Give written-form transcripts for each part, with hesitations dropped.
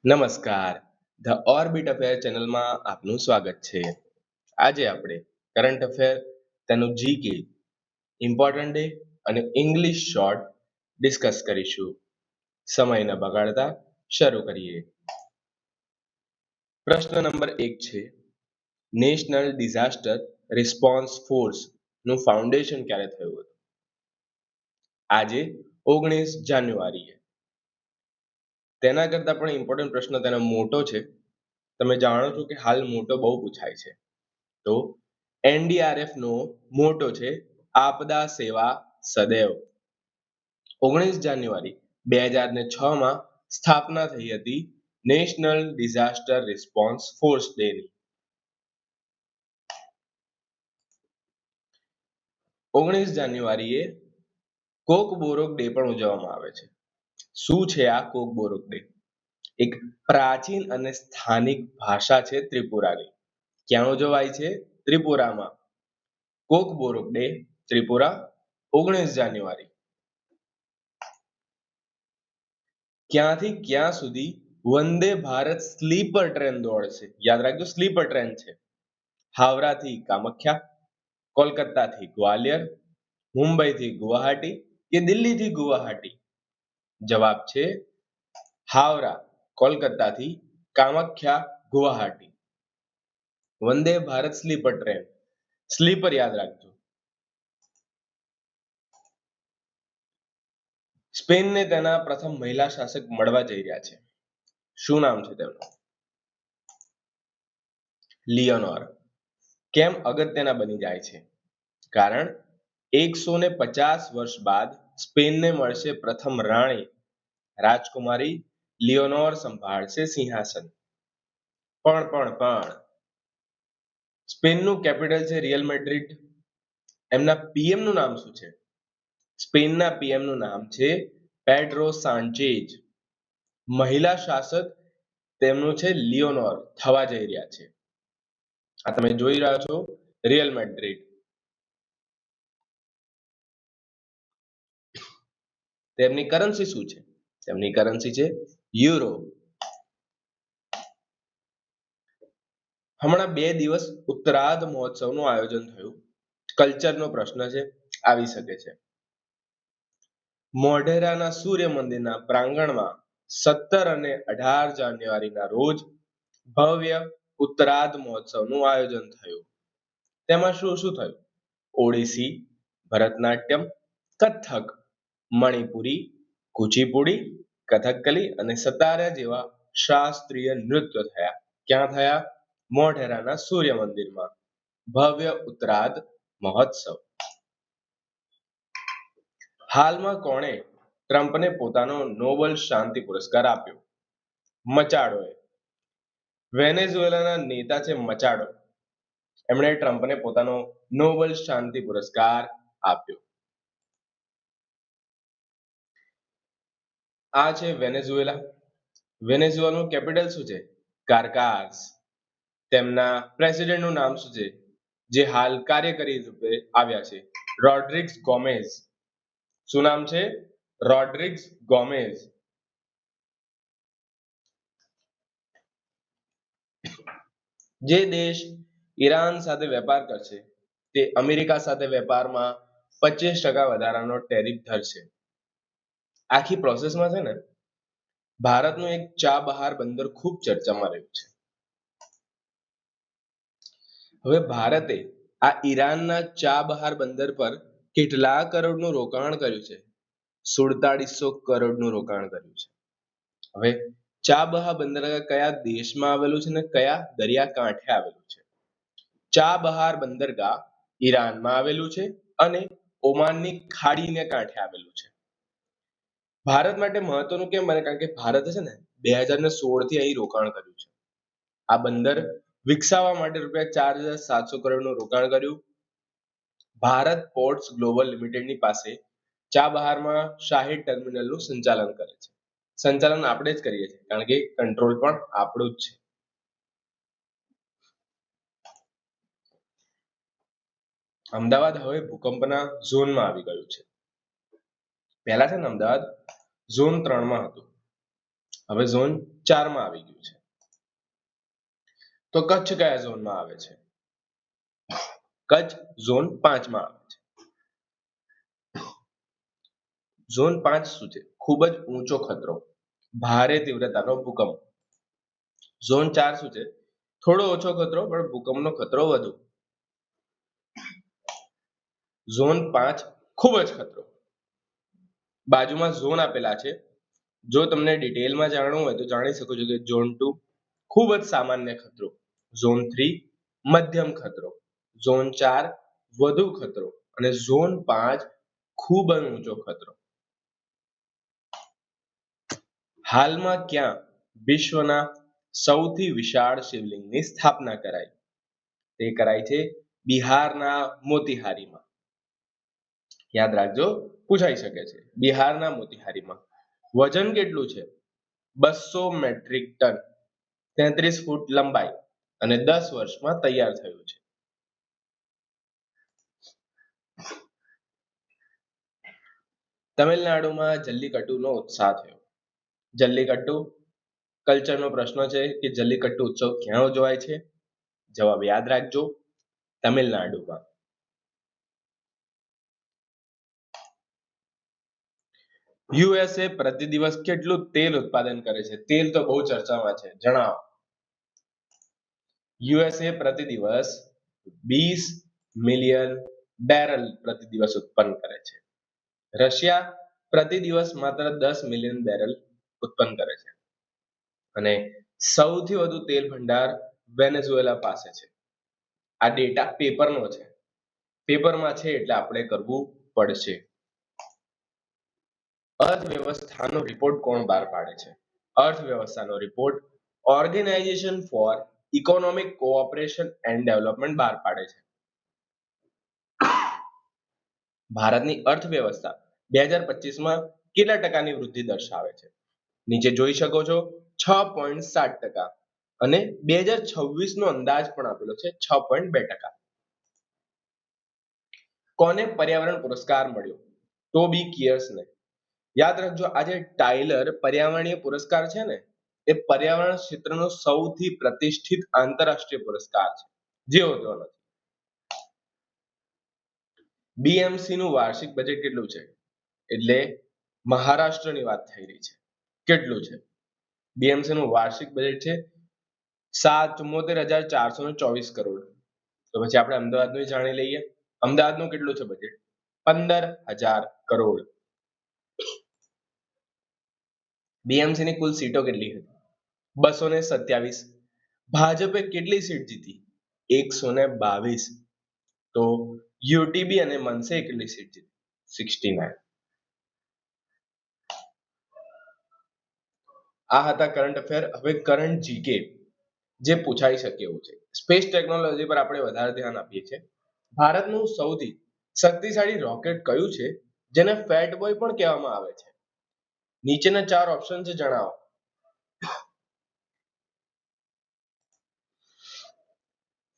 નમસ્કાર. The orbit affair ચેનલમાં આપનું સ્વાગત છે. આજે આપણે કરંટ અફેર, તેનું જીકે, ઇમ્પોર્ટન્ટ ડે અને ઇંગ્લિશ શોર્ટ ડિસ્કસ કરીશું. સમય ન બગાડતા શરૂ કરીએ. પ્રશ્ન નંબર 1 છે, નેશનલ ડિઝાસ્ટર રિસ્પોન્સ ફોર્સ નું ફાઉન્ડેશન ક્યારે થયું હતું? આજે 19 જાન્યુઆરીએ. તેના કરતા પણ ઇમ્પોર્ટન્ટ પ્રશ્ન તેનો મોટો છે. તમે જાણો છો કે હાલ મોટો બહુ પૂછાય છે. તો એનડીઆરએફ નો મોટો છે, આપદા સેવા સદૈવ. 19 જાન્યુઆરી 2006 માં સ્થાપના થઈ હતી national disaster response force day ની. 19 જાન્યુઆરીએ કોકબોરોક ડે પણ ઉજવવામાં આવે છે. શું છે આ કોકબોરોક ડે? એક પ્રાચીન અને સ્થાનિક ભાષા છે ત્રિપુરાની. ક્યાં ઉજવાય છે? ત્રિપુરામાં. કોકબોરોક ડે, ત્રિપુરા, 19 જાન્યુઆરી. ક્યાંથી ક્યાં સુધી વંદે ભારત સ્લીપર ટ્રેન દોડશે? યાદ રાખજો, સ્લીપર ટ્રેન છે. હાવરાથી કામાખ્યા, કોલકાતાથી ગ્વાલિયર, મુંબઈથી ગુવાહાટી કે દિલ્હીથી ગુવાહાટી? જવાબ છે Howrah, કોલકાતાથી Kamakhya, Guwahati. Vande Bharat sleeper train. Sleeper યાદ રાખજો. સ્પેનને તેના પ્રથમ મહિલા શાસક મળવા જઈ રહ્યા છે. શું નામ છે તેમનું? લિયોનોર. કેમ અગત્યના બની જાય છે? કારણ 150 વર્ષ બાદ સ્પેનને મળશે પ્રથમ રાણી. રાજકુમારી લિયોનોર સંભાળશે સિંહાસન. પણ સ્પેનનું કેપિટલ છે રિયલ મેડ્રિડ. એમના પીએમ નું નામ શું છે? સ્પેનના પીએમ નું નામ છે પેડ્રો સાન્ચેઝ. મહિલા શાસક તેમનું છે લિયોનોર થવા જઈ રહ્યા છે. આ તમે જોઈ રહ્યા છો રિયલ મેડ્રિડ. તેમની કરન્સી શું છે? તેમની કરન્સી છે યુરો. હમણાં 2 દિવસ ઉત્તરાધ મહોત્સવનું આયોજન થયું. કલ્ચરનો પ્રશ્ન છે, આવી શકે છે. મોઢેરાના સૂર્ય મંદિરના પ્રાંગણમાં 17 અને 18 જાન્યુઆરીના રોજ ભવ્ય ઉત્તરાધ મહોત્સવનું આયોજન થયું. તેમાં શું શું થયું? ઓડિસી, ભરતનાટ્યમ, કથક, મણિપુરી, કુચીપુડી, કથકલી અને સતારા જેવા શાસ્ત્રીય નૃત્ય થયા. ક્યાં થયા? મોઢેરાના સૂર્ય મંદિરમાં. ભવ્ય ઉત્તરાધ મહોત્સવ. હાલમાં કોણે ટ્રમ્પને પોતાનો નોબેલ શાંતિ પુરસ્કાર આપ્યો? મચાડોએ. વેનેઝુએલાના નેતા છે મચાડો. એમણે ટ્રમ્પને પોતાનો નોબેલ શાંતિ પુરસ્કાર આપ્યો. આ છે વેનેઝુએલા. વેનેઝુએલાનું કેપિટલ શું છે? કારકાસ. તેમના પ્રેસિડેન્ટનું નામ શું છે, જે હાલ કાર્યકારી રૂપે આવ્યા છે? રોડ્રિગ્સ ગોમેઝ. શું નામ છે? રોડ્રિગ્સ ગોમેઝ. જે દેશ ઈરાન સાથે વેપાર કરશે તે અમેરિકા સાથે વેપારમાં 25% વધારાનો ટેરિફ ધરશે. આખી પ્રોસેસમાં છે ને ભારતનું એક ચાબહાર બંદર ખૂબ ચર્ચામાં રહ્યું છે. હવે ભારતે આ ઈરાનના ચાબહાર બંદર પર કેટલા કરોડનું રોકાણ કર્યું છે? 4700 કરોડનું રોકાણ કર્યું છે. હવે ચાબહાર બંદર કયા દેશમાં આવેલું છે ને કયા દરિયાકાંઠે આવેલું છે? ચાબહાર બંદરગાહ ઈરાનમાં આવેલું છે અને ઓમાનની ખાડીને કાંઠે આવેલું છે. ભારત માટે મહત્વનું કેમ બને? કારણ કે ભારતે છે ને 2016 થી અહીં રોકાણ કર્યું છે. આ બંદર વિકસાવવા માટે ₹4700 કરોડનું રોકાણ કર્યું. ભારત પોર્ટ્સ ગ્લોબલ લિમિટેડની પાસે ચાબહારમાં શાહી ટર્મિનલનું સંચાલન કરે છે. સંચાલન આપણે જ કરીએ છીએ, કારણ કે કંટ્રોલ પણ આપણું જ છે. અમદાવાદ હવે ભૂકંપના ઝોનમાં આવી ગયું છે. પહેલા છે ને અમદાવાદ ઝોન 3 માં હતું. હવે ઝોન 4 માં આવી ગયું છે. તો કચ્છ કયા ઝોનમાં આવે છે? કચ્છ ઝોન 5 માં આવે છે. ઝોન 5 શું છે? ખૂબ જ ઊંચો ખતરો, ભારે તીવ્રતાનો ભૂકંપ. ઝોન 4 શું છે? થોડો ઓછો ખતરો પણ ભૂકંપનો ખતરો વધુ. ઝોન 5 ખૂબ જ ખતરો. બાજુમાં ઝોન આપેલા છે. જો તમને ડિટેલમાં જાણવું હોય તો જાણી શકો છો કે ઝોન 2 ખૂબ જ સામાન્ય ખતરો, ઝોન 3 મધ્યમ ખતરો, ઝોન 4 વધુ ખતરો અને ઝોન 5 ખૂબ જ ઊંચો ખતરો. હાલમાં ક્યાં વિશ્વના સૌથી વિશાળ શિવલિંગની સ્થાપના કરાઈ? તે કરાઈ છે બિહારના મોતીહારીમાં. યાદ રાખજો, પૂછાઈ શકે છે. બિહારના મોતીહારીમાં. વજન કેટલું છે? 200 મેટ્રિક ટન, 33 ફૂટ લંબાઈ અને 10 વર્ષમાં તૈયાર થયું છે. તમિલનાડુમાં જલ્લીકટ્ટુનો ઉત્સાહ થયો. જલ્લીકટ્ટુ કલ્ચરનો પ્રશ્ન છે કે જલ્લીકટ્ટુ ઉત્સવ ક્યાં ઉજવાય છે? જવાબ યાદ રાખજો, તમિલનાડુમાં. યુએસએ પ્રતિ દિવસ કેટલું તેલ ઉત્પાદન કરે છે? તેલ તો બહુ ચર્ચામાં છે, જણાવો. યુએસએ પ્રતિ દિવસ 20 મિલિયન બેરલ પ્રતિ દિવસ ઉત્પન્ન કરે છે. રશિયા પ્રતિ દિવસ માત્ર 10 મિલિયન બેરલ ઉત્પન્ન કરે છે. અને સૌથી વધુ તેલ ભંડાર વેનેઝુએલા પાસે છે. આ ડેટા પેપરનો છે. પેપરમાં છે એટલે આપણે કરવું પડશે. અર્થવ્યવસ્થાનો રિપોર્ટ કોણ બહાર પાડે છે? અર્થવ્યવસ્થાનો report organisation for economic cooperation and development બહાર પાડે છે. ભારતની અર્થવ્યવસ્થા 2025માં કેટલા ટકાની વૃદ્ધિ દર્શાવે છે? નીચે જોઈ શકો છો 6.7%. અને 2026 નો અંદાજ પણ આપેલો છે 6.2%. કોને પર્યાવરણ પુરસ્કાર મળ્યો? ટોબી કિયર્સને. યાદ રાખજો, આ જે ટાઇલર પર્યાવરણીય પુરસ્કાર છે ને, એ પર્યાવરણ ક્ષેત્રનો સૌથી પ્રતિષ્ઠિત આંતરરાષ્ટ્રીય પુરસ્કાર છે, જે હોતો નથી. બીએમસી નું વાર્ષિક બજેટ કેટલું છે? એટલે મહારાષ્ટ્રની વાત થઈ રહી છે. કેટલું છે? બીએમસી નું વાર્ષિક બજેટ છે 74,424 કરોડ. તો પછી આપણે અમદાવાદનું જાણી લઈએ. અમદાવાદનું કેટલું છે બજેટ? 15,000 કરોડ. બીએમસી ની કુલ સીટો કેટલી હતી? 227. ભાજપે કેટલી સીટ જીતી? 122. તો યુટીબી અને મનસે કેટલી સીટ જીતી? 69. આ હતા કરંટ અફેર. હવે કરંટ જીકે જે પૂછાઈ શકે એવું છે. સ્પેસ ટેકનોલોજી પર આપણે વધારે ધ્યાન આપીએ છીએ. ભારતનું સૌથી શક્તિશાળી રોકેટ કયું છે જેને ફેટ બોય પણ કહેવામાં આવે છે? નીચેના 4 ઓપ્શન છે, જણાવો.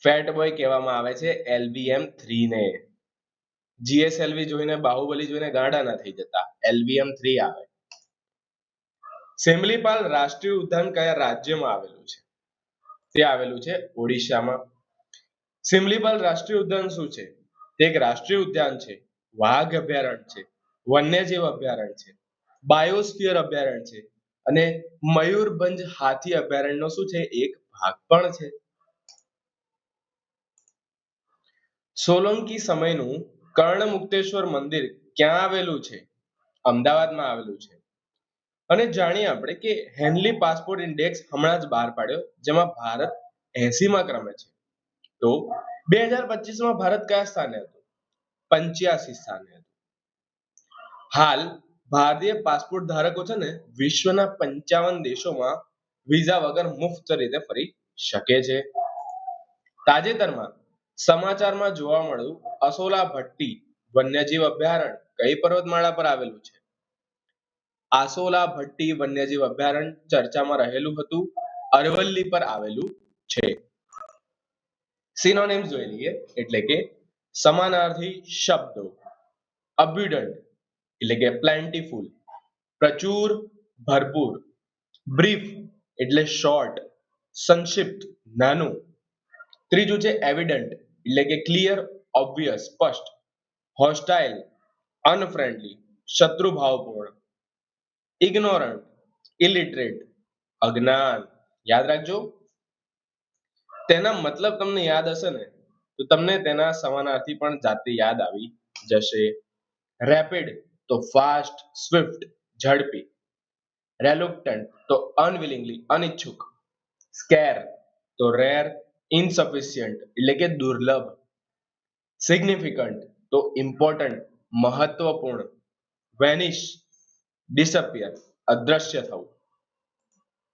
ફેટ બોય કહેવામાં આવે છે LVM-3 ને. જીએસએલવી જોઈને, બાહુબલી જોઈને ગાંડા ના થઈ જતા. LVM-3 આવે. સિમલીપાલ રાષ્ટ્રીય ઉદ્યાન કયા રાજ્યમાં આવેલું છે? તે આવેલું છે ઓડિશામાં. સિમલીપાલ રાષ્ટ્રીય ઉદ્યાન શું છે? તે એક રાષ્ટ્રીય ઉદ્યાન છે, વાઘ અભયારણ્ય છે, વન્યજીવ અભયારણ્ય છે, બાયોસ્ફિયર અભયારણ્ય છે અને મયુરભંજ હાથી અભયારણ્યનો શું છે? એક ભાગ પણ છે. સોલંકી સમયનું કર્ણમુક્તેશ્વર મંદિર ક્યાં આવેલું છે? અમદાવાદમાં આવેલું છે. અને જાણીએ આપણે કે હેનલી પાસપોર્ટ ઇન્ડેક્સ હમણાં જ બહાર પાડ્યો, જેમાં ભારત 80માં ક્રમે છે. તો 2025માં ભારત કયા સ્થાને હતું? 85 સ્થાને હતું. હાલ ભારતીય પાસપોર્ટ ધારકો છે ને, વિશ્વના 55 દેશોમાં વિઝા વગર મુફ્ત રીતે ફરી શકે છે. તાજેતરમાં સમાચારમાં જોવા મળ્યું અસોલા ભટ્ટી વન્યજીવ અભયારણ્ય કઈ પર્વતમાળા પર આવેલું છે? આસોલા ભટ્ટી વન્યજીવ અભયારણ્ય ચર્ચામાં રહેલું હતું, અરવલ્લી પર આવેલું છે. સિનોનિમ્સ જોઈ લઈએ, એટલે કે સમાનાર્થી શબ્દો. અબ્યુડન્ટ એટલે કે પ્લેન્ટીફુલ, પ્રચુર, ભરપૂર. બ્રીફ એટલે શોર્ટ, સંક્ષિપ્ત, નાનું. ત્રીજું છે એવિડન્ટ એટલે કે ક્લિયર, ઓબ્વિયસ, સ્પષ્ટ. હોસ્ટાઇલ, અનફ્રેન્ડલી, શત્રુભાવપૂર્ણ. ઇગ્નોરન્ટ, ઇલિટરેટ, અજ્ઞાન. યાદ રાખજો, તેના મતલબ તમને યાદ હશે ને તો તમને તેના સમાનાર્થી પણ જાતે યાદ આવી જશે. રેપિડ તો ફાસ્ટ, સ્વિફ્ટ, ઝડપી. રેલુક્ટન્ટ તો અનવિલિંગલી, અનિચ્છુક. સ્કેર તો રેર, ઇનસફિશિયન્ટ એટલે કે દુર્લભ. સિગ્નિફિકન્ટ તો ઇમ્પોર્ટન્ટ, મહત્વપૂર્ણ. વેનિશ, ડિસઅપિયર, અદ્રશ્ય થવું.